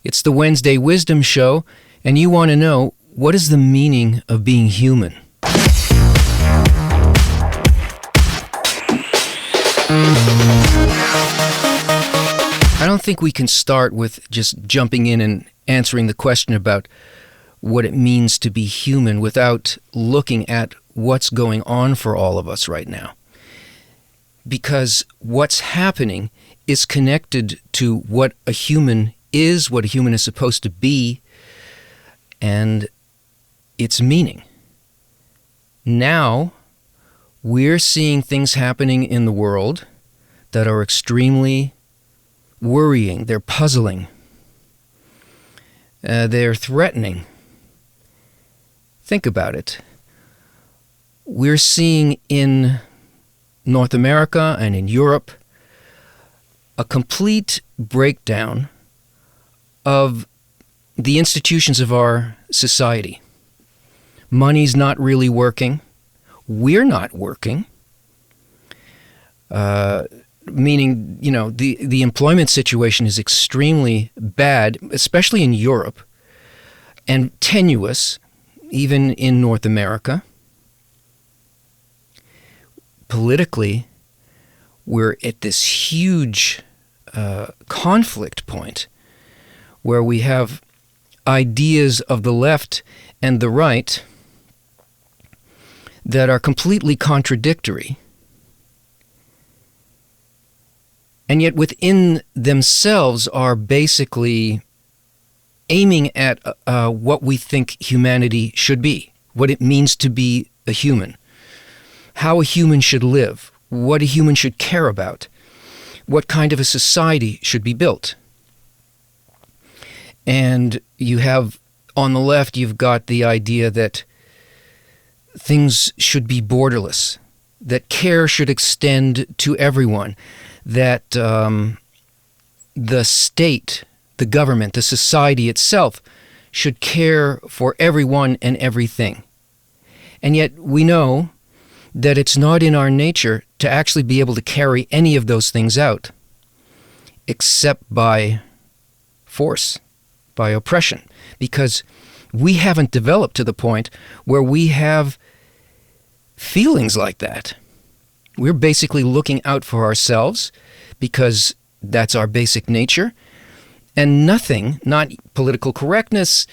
It's the Wednesday Wisdom Show, and you want to know, what is the meaning of being human? I don't think we can start with just jumping in and answering the question about what it means to be human without looking at what's going on for all of us right now. Because what's happening is connected to what a human is, what a human is supposed to be, and its meaning. Now, we're seeing things happening in the world that are extremely worrying. They're puzzling. They're threatening. Think about it. We're seeing in North America and in Europe a complete breakdown of the institutions of our society. Money's not really working. We're not working. Meaning, the employment situation is extremely bad, especially in Europe, and tenuous, even in North America. Politically, we're at this huge conflict point where we have ideas of the left and the right that are completely contradictory. And yet within themselves are basically aiming at what we think humanity should be, what it means to be a human, how a human should live, what a human should care about, what kind of a society should be built. And you have, on the left, you've got the idea that things should be borderless, that care should extend to everyone, that the state, the government, the society itself should care for everyone and everything. And yet we know that it's not in our nature to actually be able to carry any of those things out, except by force, by oppression, because we haven't developed to the point where we have feelings like that. We're basically looking out for ourselves because that's our basic nature, and nothing, not political correctness,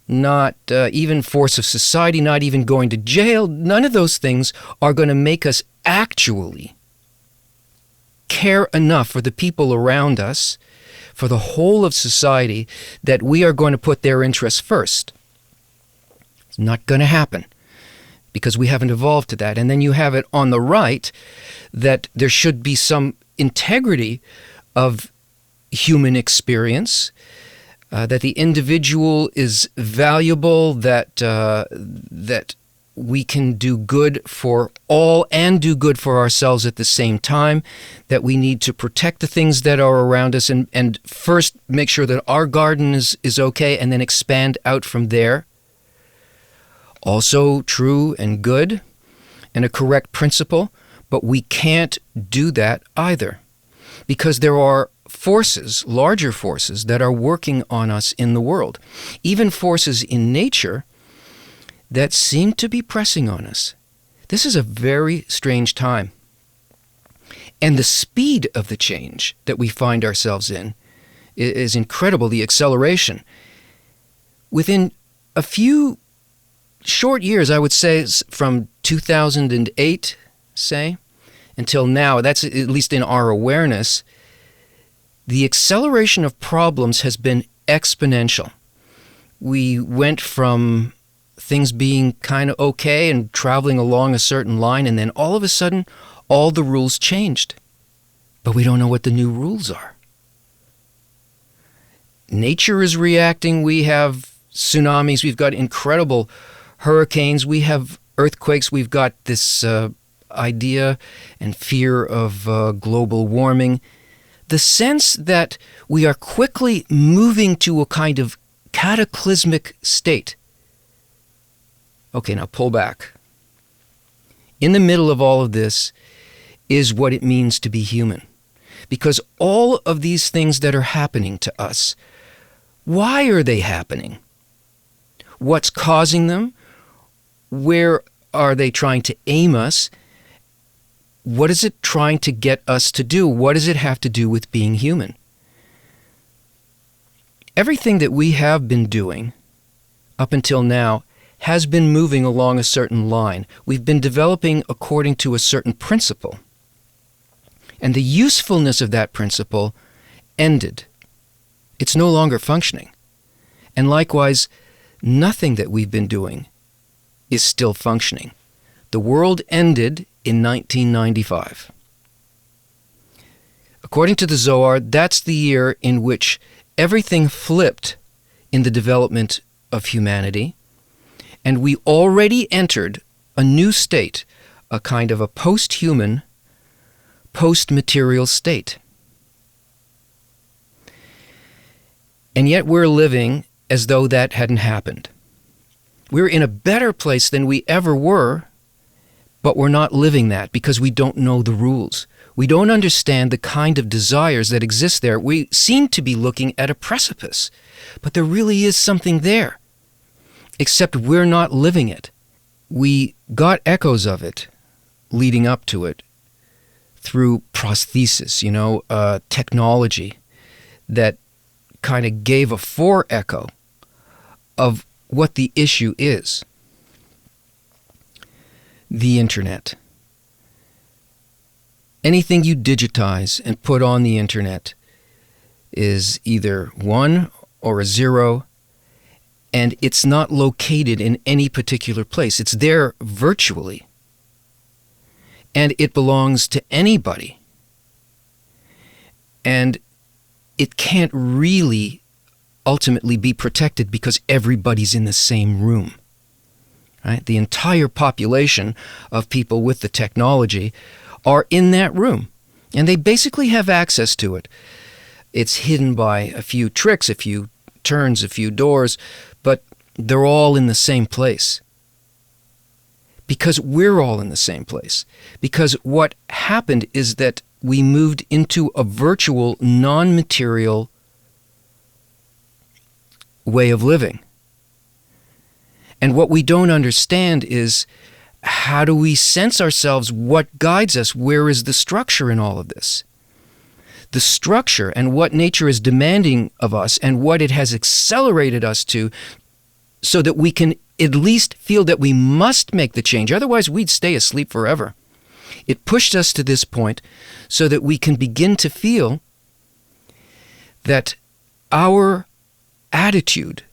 not even force of society, not even going to jail, none of those things are going to make us actually care enough for the people around us, for the whole of society, that we are going to put their interests first. It's not going to happen because we haven't evolved to that. And then you have it on the right that there should be some integrity of human experience, that the individual is valuable, that we can do good for all and do good for ourselves at the same time, that we need to protect the things that are around us and first make sure that our garden is okay and then expand out from there. Also true and good and a correct principle, but we can't do that either because there are forces, larger forces, that are working on us in the world, even forces in nature that seem to be pressing on us. This is a very strange time. And the speed of the change that we find ourselves in is incredible, the acceleration. Within a few short years, I would say from 2008, say, until now, that's at least in our awareness, the acceleration of problems has been exponential. We went from things being kind of okay and traveling along a certain line, and then all of a sudden, all the rules changed. But we don't know what the new rules are. Nature is reacting. We have tsunamis. We've got incredible hurricanes. We have earthquakes. We've got this idea and fear of global warming. The sense that we are quickly moving to a kind of cataclysmic state. Okay, now pull back. In the middle of all of this is what it means to be human. Because all of these things that are happening to us Why are they happening? What's causing them? Where are they trying to aim us? What is it trying to get us to do? What does it have to do with being human? Everything that we have been doing up until now has been moving along a certain line. We've been developing according to a certain principle. And the usefulness of that principle ended. It's no longer functioning. And likewise, nothing that we've been doing is still functioning. The world ended in 1995. According to the Zohar, that's the year in which everything flipped in the development of humanity, and we already entered a new state, a kind of a post-human, post-material state. And yet we're living as though that hadn't happened. We're in a better place than we ever were, but we're not living that because we don't know the rules. We don't understand the kind of desires that exist there. We seem to be looking at a precipice, but there really is something there, except we're not living it. We got echoes of it leading up to it through prosthesis, technology that kind of gave a fore-echo of what the issue is. The internet. Anything you digitize and put on the internet is either 1 or a 0, and it's not located in any particular place. It's there virtually. And it belongs to anybody. And it can't really ultimately be protected because everybody's in the same room. Right? The entire population of people with the technology are in that room, and they basically have access to it. It's hidden by a few tricks, a few turns, a few doors, but they're all in the same place. Because we're all in the same place. Because what happened is that we moved into a virtual, non-material way of living. And what we don't understand is, how do we sense ourselves? What guides us? Where is the structure in all of this? The structure and what nature is demanding of us and what it has accelerated us to, so that we can at least feel that we must make the change. Otherwise, we'd stay asleep forever. It pushed us to this point so that we can begin to feel that our attitude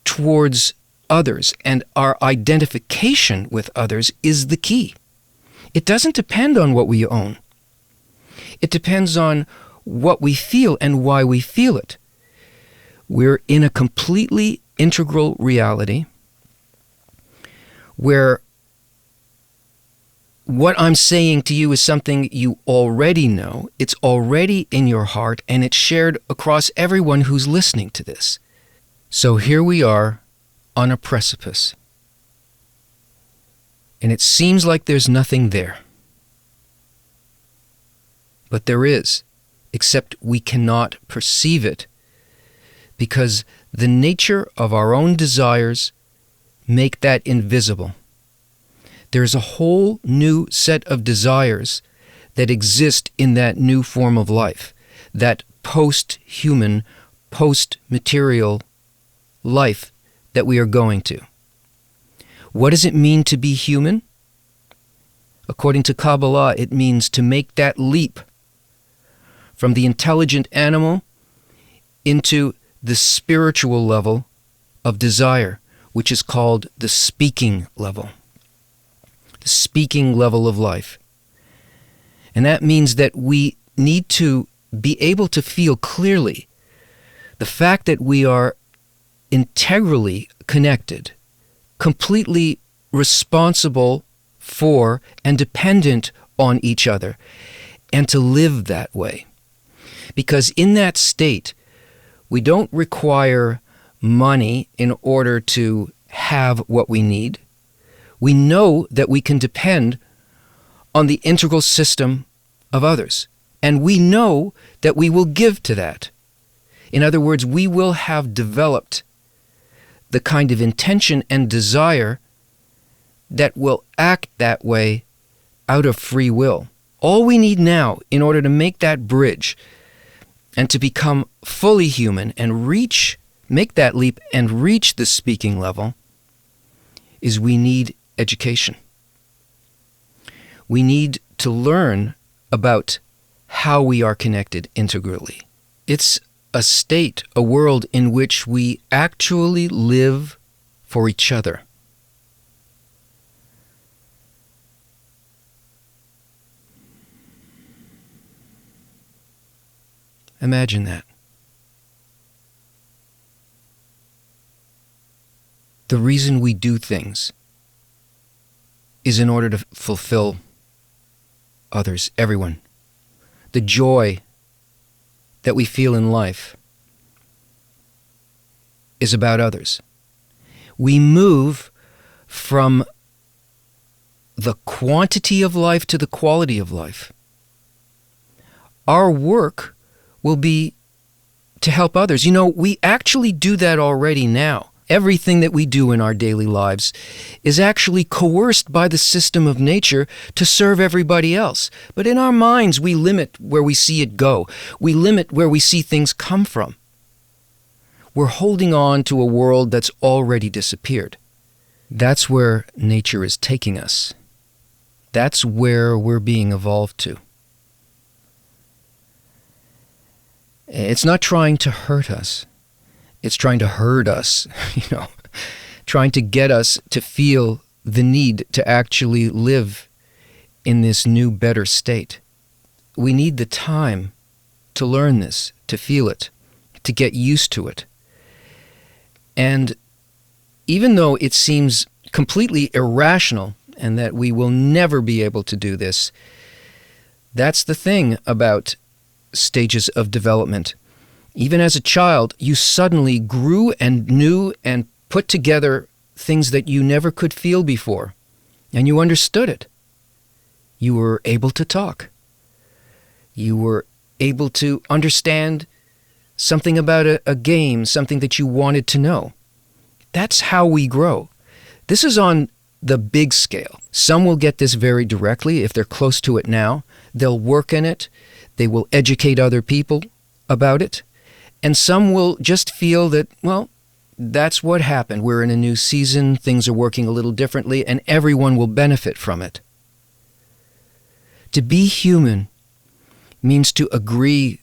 towards others and our identification with others is the key. It doesn't depend on what we own. It depends on what we feel and why we feel it. We're in a completely integral reality where what I'm saying to you is something you already know. It's already in your heart, and it's shared across everyone who's listening to this. So here we are on a precipice, and it seems like there's nothing there. But there is, except we cannot perceive it, because the nature of our own desires make that invisible. There's a whole new set of desires that exist in that new form of life, that post-human, post-material life that we are going to. What does it mean to be human? According to Kabbalah, it means to make that leap from the intelligent animal into the spiritual level of desire, which is called the speaking level. The speaking level of life. And that means that we need to be able to feel clearly the fact that we are integrally connected, completely responsible for and dependent on each other, and to live that way. Because in that state, we don't require money in order to have what we need. We know that we can depend on the integral system of others, and we know that we will give to that. In other words, we will have developed the kind of intention and desire that will act that way out of free will. All we need now in order to make that bridge and to become fully human and make that leap and reach the speaking level is we need education. We need to learn about how we are connected integrally. It's a state, a world in which we actually live for each other. Imagine that. The reason we do things is in order to fulfill others, everyone. The joy that we feel in life is about others. We move from the quantity of life to the quality of life. Our work will be to help others. You know, we actually do that already now. Everything that we do in our daily lives is actually coerced by the system of nature to serve everybody else. But in our minds, we limit where we see it go. We limit where we see things come from. We're holding on to a world that's already disappeared. That's where nature is taking us. That's where we're being evolved to. It's not trying to hurt us. It's trying to herd us, trying to get us to feel the need to actually live in this new, better state. We need the time to learn this, to feel it, to get used to it. And even though it seems completely irrational and that we will never be able to do this, that's the thing about stages of development. Even as a child, you suddenly grew and knew and put together things that you never could feel before, and you understood it. You were able to talk. You were able to understand something about a game, something that you wanted to know. That's how we grow. This is on the big scale. Some will get this very directly if they're close to it now. They'll work in it. They will educate other people about it. And some will just feel that, well, that's what happened. We're in a new season, things are working a little differently, and everyone will benefit from it. To be human means to agree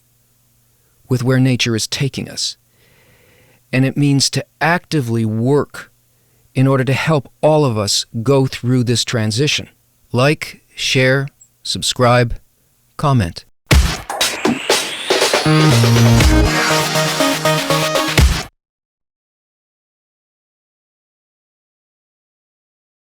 with where nature is taking us. And it means to actively work in order to help all of us go through this transition. Like, share, subscribe, comment.